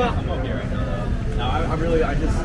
I'm okay right now. No, I really, I just.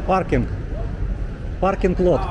Parking. Parking lot.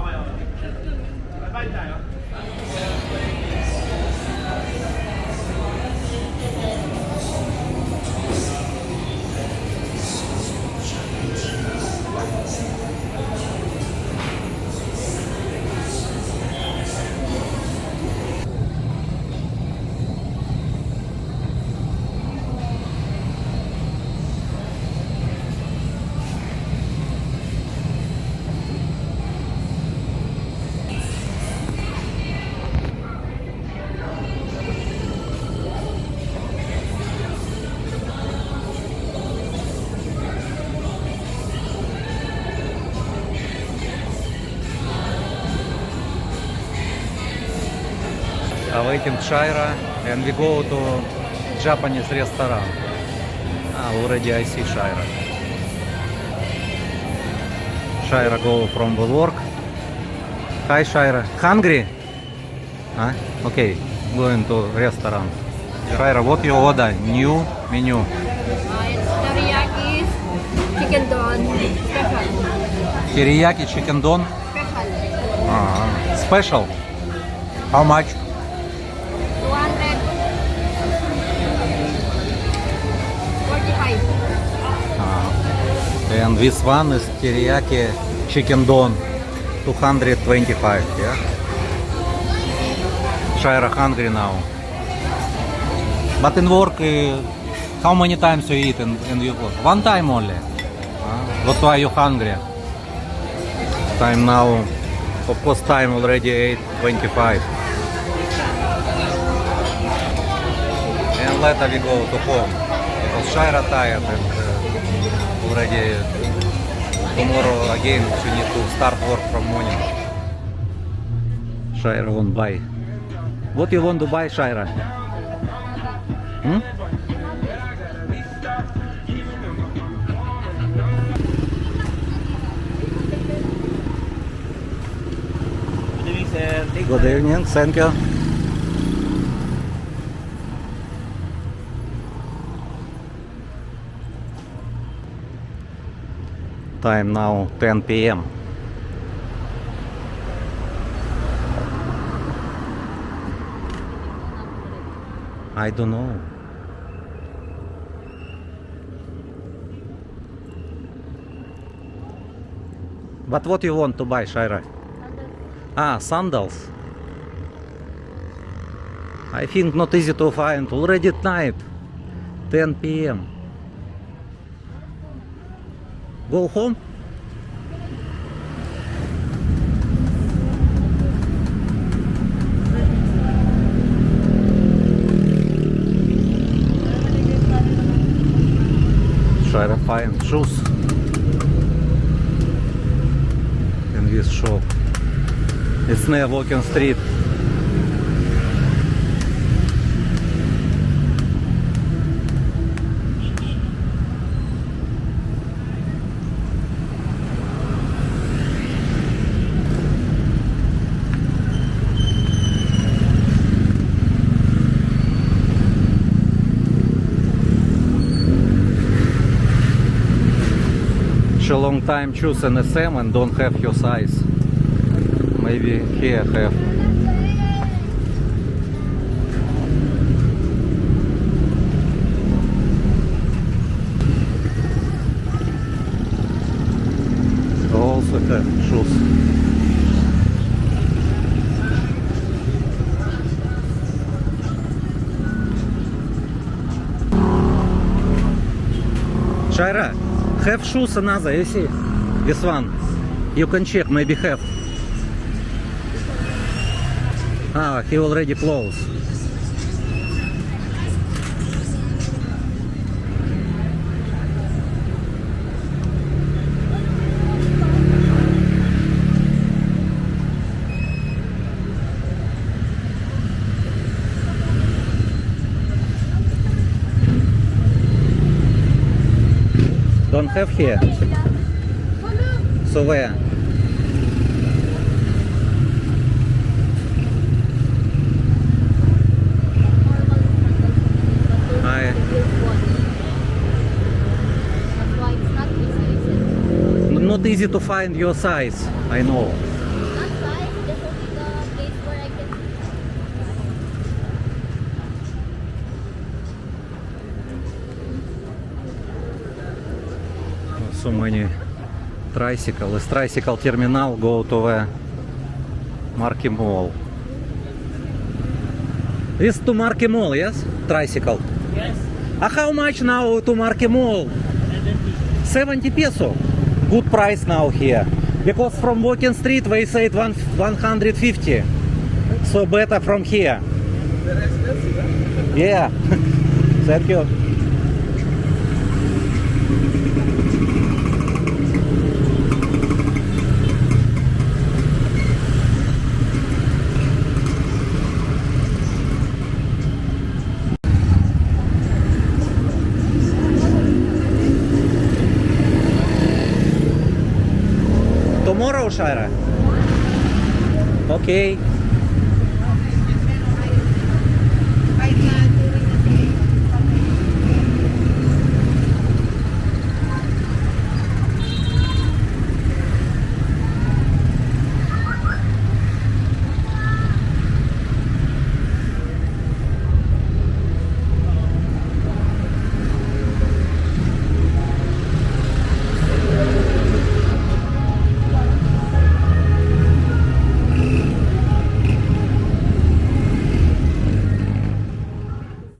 Awaiting Shaira and we go to Japanese restaurant. Already I see Shaira. Shaira go from the work. Hi Shaira. Hungry? Huh? Okay, going to restaurant. Shaira, what you order? New menu. It's teriyaki, chicken don, special. Teriyaki chicken don. Special. Special. How much? 245. And this one is teriyaki chicken don, 225, yeah? Shaira hungry now. But in work, how many times you eat in your work? One time only. That's why you hungry. Time now, of course time already 8:25. And later we go to home. Because Shaira tired and already tomorrow again she need to start work from morning. Shaira won't buy. What you want to buy, Shaira? Hmm? Good evening, thank you. Time now 10 p.m. I don't know. But what you want to buy, Shaira? Sandals. I think not easy to find. Already at night. 10 p.m. Go home? Try to find shoes in this shop. It's near walking street. A long time choose an SM and don't have your size. Maybe here have. Also have shoes. Shaira, have shoes another, you see? This one. You can check, maybe have. He already closed. Don't have here. So where? Not not easy to find your size. I know. Not size, this will be the place where I can. So many tricycle. Is tricycle terminal go to the Market Mall. This to Market Mall, yes? Tricycle. Yes. How much now to Market Mall? 70 peso. Good price now here. Because from Walking Street they said 150. So better from here. Yeah. Thank you. Tomorrow, Shira? Okay.